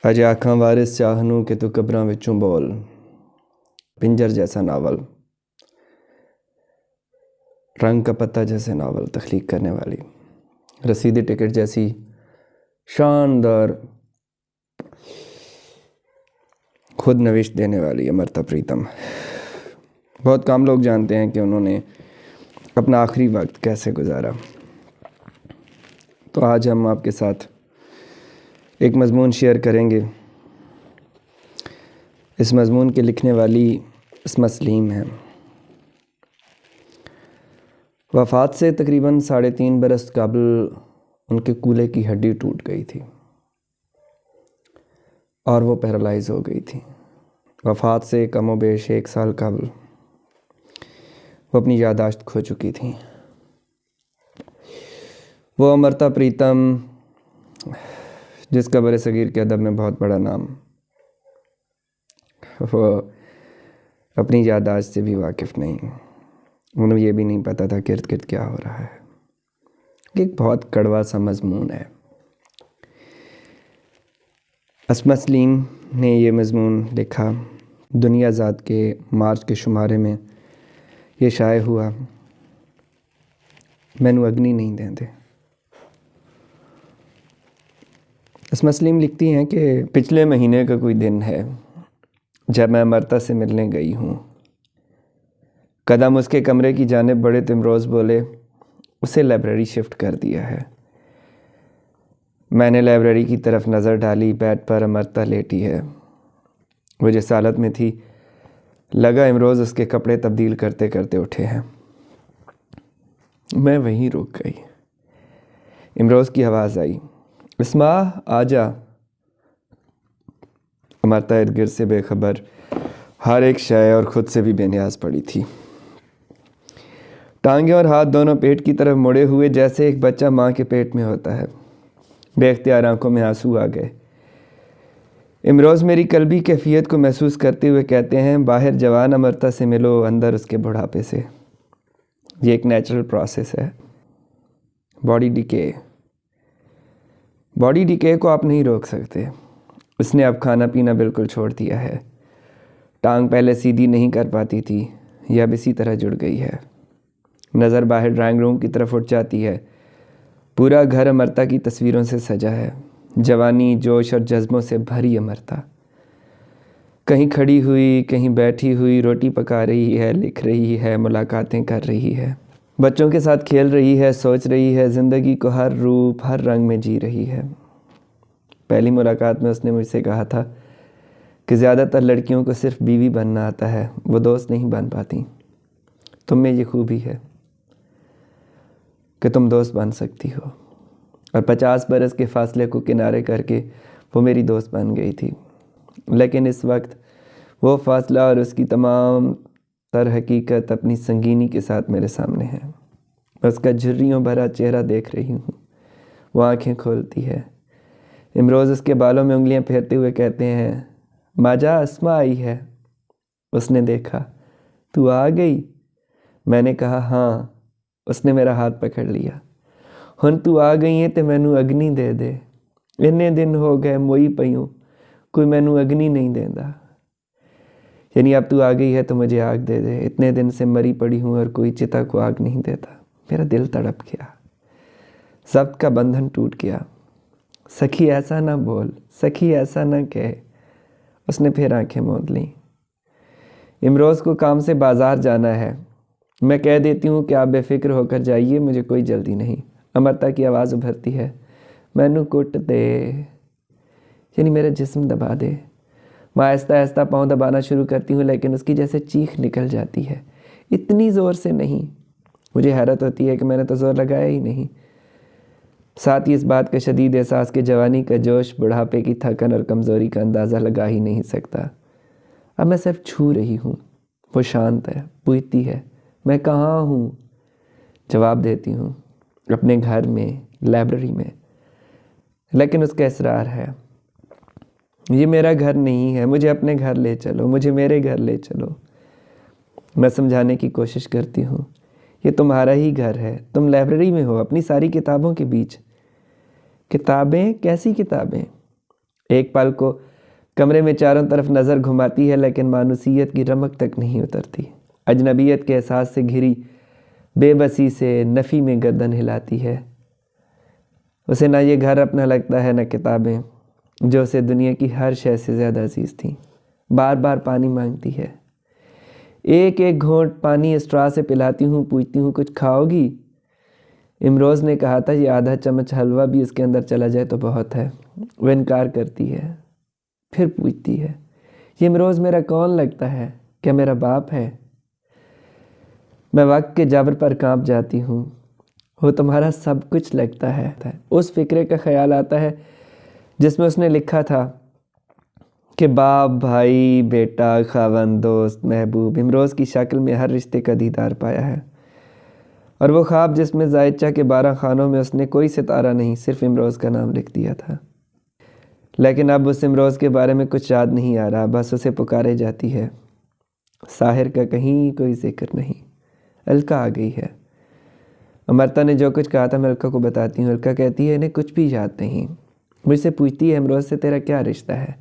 अज आखां वारिस चाहनू कि तू कब्रां विचों बोल। पिंजर जैसा नावल, रंग का पत्ता जैसे नावल तख्लीक करने वाली, रसीदी टिकट जैसी शानदार खुद नविश देने वाली अमृता प्रीतम। बहुत कम लोग जानते हैं कि उन्होंने अपना आखिरी वक्त कैसे गुजारा। तो आज हम आपके साथ एक मज़मून शेयर करेंगे। इस मज़मून के लिखने वाली इस्मा सलीम है। वफ़ात से तकरीबन 3.5 बरस कबल उनके कूल्हे की हड्डी टूट गई थी और वो पैरालाइज़ हो गई थी। वफ़ात से कमोबेश 1 साल कबल वो अपनी यादाश्त खो चुकी थी। वो अमृता प्रीतम, जिसका बर सगीर के अदब में बहुत बड़ा नाम, वो अपनी यादाश्त से भी वाकिफ़ नहीं। उन्हें ये भी नहीं पता था कि इर्द गिर्द क्या हो रहा है। एक बहुत कड़वा सा मज़मून है। इस्मा सलीम ने ये मज़मून लिखा। दुनिया ज़ात के मार्च के शुमारे में ये शाये हुआ। मैनू अग्नि नहीं देंदे। इस्मा सलीम लिखती हैं कि पिछले महीने का कोई दिन है जब मैं अमृता से मिलने गई हूँ। कदम उसके कमरे की जानिब बढ़े तो इमरोज़ बोले, उसे लाइब्रेरी शिफ्ट कर दिया है। मैंने लाइब्रेरी की तरफ नज़र डाली। बेड पर अमृता लेटी है। वो जिस हालत में थी, लगा इमरोज़ उसके कपड़े तब्दील करते करते उठे हैं। मैं वहीं रुक गई। इमरोज़ की आवाज़ आई, इस्मा आजा। अमृता इर्द गिर्द से बेखबर, हर एक शय और ख़ुद से भी बेनियाज पड़ी थी। टांगें और हाथ दोनों पेट की तरफ मुड़े हुए, जैसे एक बच्चा माँ के पेट में होता है। बेख्तियार आंखों में आंसू आ गए। इमरोज़ मेरी कल्बी कैफियत को महसूस करते हुए कहते हैं, बाहर जवान अमृता से मिलो, अंदर उसके बुढ़ापे से। ये एक नेचुरल प्रोसेस है। बॉडी डिके को आप नहीं रोक सकते। उसने अब खाना पीना बिल्कुल छोड़ दिया है। टांग पहले सीधी नहीं कर पाती थी, यह अब इसी तरह जुड़ गई है। नज़र बाहर ड्राइंग रूम की तरफ उठ जाती है। पूरा घर अमृता की तस्वीरों से सजा है। जवानी, जोश और जज्बों से भरी अमृता कहीं खड़ी हुई, कहीं बैठी हुई, रोटी पका रही है, लिख रही है, मुलाकातें कर रही है, बच्चों के साथ खेल रही है, सोच रही है, ज़िंदगी को हर रूप हर रंग में जी रही है। पहली मुलाकात में उसने मुझसे कहा था कि ज़्यादातर लड़कियों को सिर्फ बीवी बनना आता है, वो दोस्त नहीं बन पाती। तुम में ये खूबी है कि तुम दोस्त बन सकती हो। और 50 बरस के फासले को किनारे करके वो मेरी दोस्त बन गई थी। लेकिन इस वक्त वो फासला और उसकी तमाम तर हकीकत अपनी संगीनी के साथ मेरे सामने है। उसका झुर्रियों भरा चेहरा देख रही हूँ। वो आंखें खोलती है। इमरोज़ उसके बालों में उंगलियां फेरते हुए कहते हैं, माजा अस्मा आई है। उसने देखा, तू आ गई? मैंने कहा हाँ। उसने मेरा हाथ पकड़ लिया। हुन तू आ गई है तो मैनू अग्नि दे दे। इन्ने दिन हो गए मोई पईयूं, कोई मैनू अग्नि नहीं देंदा। यानी अब तू आ गई है तो मुझे आग दे दे। इतने दिन से मरी पड़ी हूँ और कोई चिता को आग नहीं देता। मेरा दिल तड़प गया। ज़ब्त का बंधन टूट गया। सखी ऐसा ना बोल, सखी ऐसा ना कह। उसने फिर आंखें मूंद लीं। इमरोज़ को काम से बाज़ार जाना है। मैं कह देती हूँ कि आप बेफिक्र होकर जाइए, मुझे कोई जल्दी नहीं। अमृता की आवाज़ उभरती है, मैनू कुट दे, यानी मेरा जिस्म दबा दे। मैं आहिस्ता आहिस्ता पाँव दबाना शुरू करती हूँ, लेकिन उसकी जैसे चीख निकल जाती है। इतनी ज़ोर से नहीं। मुझे हैरत होती है कि मैंने तो ज़ोर लगाया ही नहीं। साथ ही इस बात का शदीद एहसास कि जवानी का जोश बुढ़ापे की थकन और कमज़ोरी का अंदाज़ा लगा ही नहीं सकता। अब मैं सिर्फ छू रही हूँ। वो शांत है, पूछती है, मैं कहाँ हूँ? जवाब देती हूँ, अपने घर में, लाइब्रेरी में। लेकिन उसका इसरार है, ये मेरा घर नहीं है, मुझे अपने घर ले चलो, मुझे मेरे घर ले चलो। मैं समझाने की कोशिश करती हूँ, ये तुम्हारा ही घर है, तुम लाइब्रेरी में हो, अपनी सारी किताबों के बीच। किताबें? कैसी किताबें? एक पल को कमरे में चारों तरफ नज़र घुमाती है, लेकिन मानूसियत की रमक तक नहीं उतरती। अजनबियत के एहसास से घिरी बेबसी से नफ़ी में गर्दन हिलाती है। उसे ना ये घर अपना लगता है, न किताबें जो उसे दुनिया की हर शय से ज़्यादा अजीज़ थी। बार बार पानी मांगती है। एक एक घूंट पानी स्ट्रॉ से पिलाती हूँ, पूछती हूँ कुछ खाओगी। इमरोज़ ने कहा था ये आधा चम्मच हलवा भी उसके अंदर चला जाए तो बहुत है। वह इनकार करती है, फिर पूछती है ये इमरोज़ मेरा कौन लगता है? क्या मेरा बाप है? मैं वक्त के जबर पर कांप जाती हूँ। वो तुम्हारा सब कुछ लगता है। उस फिक्रे का ख्याल आता है जिसमें उसने लिखा था कि बाप, भाई, बेटा, खावन, दोस्त, महबूब इमरोज़ की शक्ल में हर रिश्ते का दीदार पाया है। और वो ख्वाब जिसमें जायचा के 12 खानों में उसने कोई सितारा नहीं, सिर्फ इमरोज़ का नाम लिख दिया था। लेकिन अब उस इमरोज़ के बारे में कुछ याद नहीं आ रहा, बस उसे पुकारे जाती है। साहिर का कहीं कोई जिक्र नहीं। अलका आ गई है। अमृता ने जो कुछ कहा था मैं अलका को बताती हूँ। अलका कहती है इन्हें कुछ भी याद नहीं। मुझसे पूछती है इमरोज़ से तेरा क्या रिश्ता है?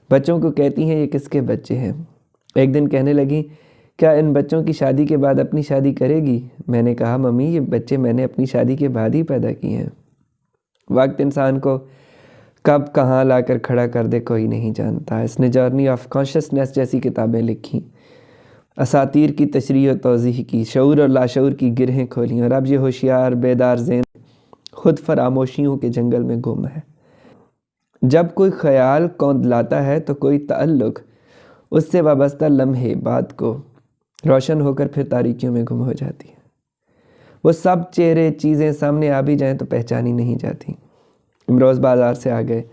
बच्चों को कहती हैं ये किसके बच्चे हैं। एक दिन कहने लगी क्या इन बच्चों की शादी के बाद अपनी शादी करेगी? मैंने कहा मम्मी ये बच्चे मैंने अपनी शादी के बाद ही पैदा किए हैं। वक्त इंसान को कब कहाँ लाकर खड़ा कर दे कोई नहीं जानता। इसने जर्नी ऑफ कॉन्शियसनेस जैसी किताबें लिखी, असातीर की तशरीह और तौज़ीह की, शऊर और लाशऊर की गिरहें खोली, और अब ये होशियार बेदार ज़ेन खुद फरामोशियों के जंगल में गुम है। जब कोई ख्याल कौंधलाता है तो कोई ताल्लुक़ उससे वाबस्ता लम्हे बाद को रोशन होकर फिर तारीकियों में गुम हो जाती है। वो सब चेहरे चीज़ें सामने आ भी जाएं तो पहचानी नहीं जाती। इमरोज़ बाज़ार से आ गए।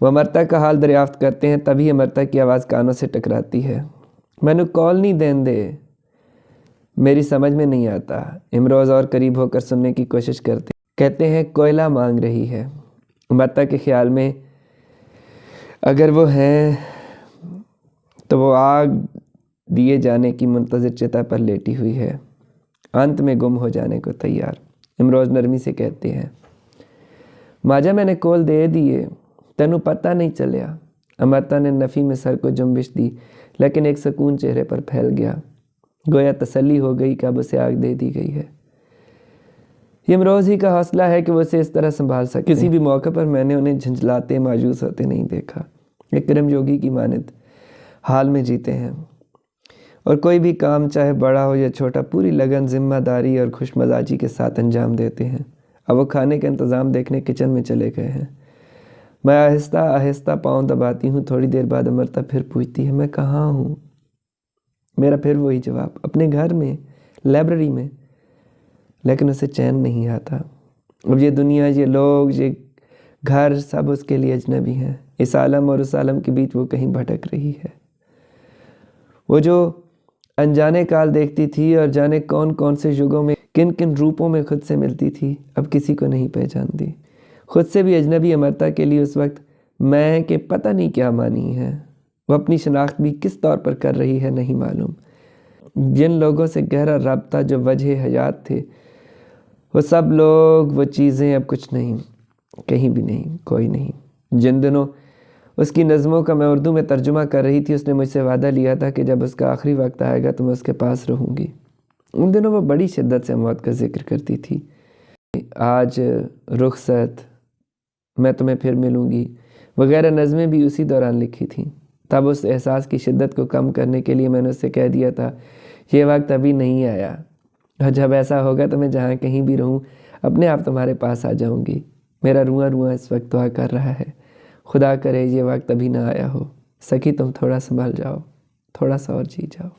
वो अमृता का हाल दरियाफ्त करते हैं, तभी अमृता की आवाज़ कानों से टकराती है। मैंने कॉल नहीं देन दे। मेरी समझ में नहीं आता। इमरोज़ और करीब होकर सुनने की कोशिश करते, कहते हैं कोयला मांग रही है। अमृता के ख्याल में अगर वो हैं तो वो आग दिए जाने की मुंतज़िर चिता पर लेटी हुई है, अंत में गुम हो जाने को तैयार। इमरोज़ नरमी से कहते हैं माजा मैंने कोल दे दिए, तेनू पता नहीं चलिया। अमृता ने नफ़ी में सर को जुम्बिश दी, लेकिन एक सुकून चेहरे पर फैल गया। गोया तसल्ली हो गई कि अब उसे आग दे दी गई है। ये इमरोज़ ही का हौसला है कि वो उसे इस तरह संभाल सके। किसी भी मौके पर मैंने उन्हें झंझलाते मायूस होते नहीं देखा। एक कर्म योगी की मानद हाल में जीते हैं और कोई भी काम चाहे बड़ा हो या छोटा पूरी लगन, जिम्मेदारी और खुशमजाजी के साथ अंजाम देते हैं। अब वो खाने का इंतज़ाम देखने किचन में चले गए हैं। मैं आहिस्ता आहिस्ता पाँव दबाती हूँ। थोड़ी देर बाद अमृता फिर पूछती है मैं कहाँ हूँ? मेरा फिर वही जवाब, अपने घर में, लाइब्रेरी में। लेकिन उसे चैन नहीं आता। अब ये दुनिया, ये लोग, ये घर सब उसके लिए अजनबी हैं। इस आलम और उस आलम के बीच वो कहीं भटक रही है। वो जो अनजाने काल देखती थी और जाने कौन कौन से युगों में किन किन रूपों में खुद से मिलती थी, अब किसी को नहीं पहचानती। खुद से भी अजनबी अमृता के लिए उस वक्त मैं के पता नहीं क्या मानी है। वो अपनी शनाख्त भी किस तौर पर कर रही है नहीं मालूम। जिन लोगों से गहरा रब्ता जो वजह हयात थे, वो सब लोग, वो चीज़ें अब कुछ नहीं, कहीं भी नहीं, कोई नहीं। जिन दिनों उसकी नज़मों का मैं उर्दू में तर्जुमा कर रही थी, उसने मुझसे वादा लिया था कि जब उसका आखिरी वक्त आएगा तो मैं उसके पास रहूँगी। उन दिनों वो बड़ी शिद्दत से मौत का जिक्र करती थी। आज रुखसत, मैं तुम्हें फिर मिलूँगी वगैरह नज़में भी उसी दौरान लिखी थी। तब उस एहसास की शिद्दत को कम करने के लिए मैंने उससे कह दिया था ये वक्त अभी नहीं आया, और जब ऐसा होगा तो मैं जहाँ कहीं भी रहूँ अपने आप तुम्हारे पास आ जाऊँगी। मेरा रुआं रुआं इस वक्त दुआ कर रहा है, खुदा करे ये वक्त अभी ना आया हो। सखी तुम थोड़ा संभल जाओ, थोड़ा सा और जी जाओ।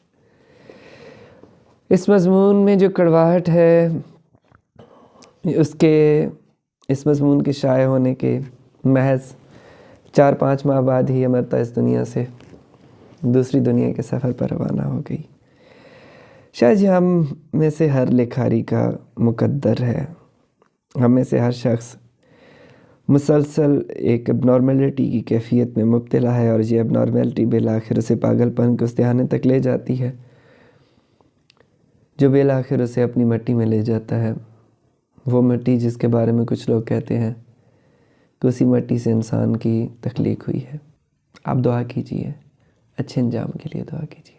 इस मज़मून में जो कड़वाहट है, उसके इस मज़मून के शाये होने के महज 4-5 माह बाद ही अमृता इस दुनिया से दूसरी दुनिया के सफ़र पर रवाना हो गई। शायद हम में से हर लिखारी का मुकद्दर है। हम में से हर शख्स मुसलसल एक एबनॉर्मेलिटी की कैफियत में मुब्तला है, और ये एबनॉर्मेलिटी बिलाखिर उसे पागलपन के उस दहाने तक ले जाती है जो बिलाखिर उसे अपनी मिट्टी में ले जाता है। वो मिट्टी जिसके बारे में कुछ लोग कहते हैं कि उसी मिट्टी से इंसान की तख्लीक हुई है। आप दुआ कीजिए, अच्छे अंजाम के लिए दुआ कीजिए।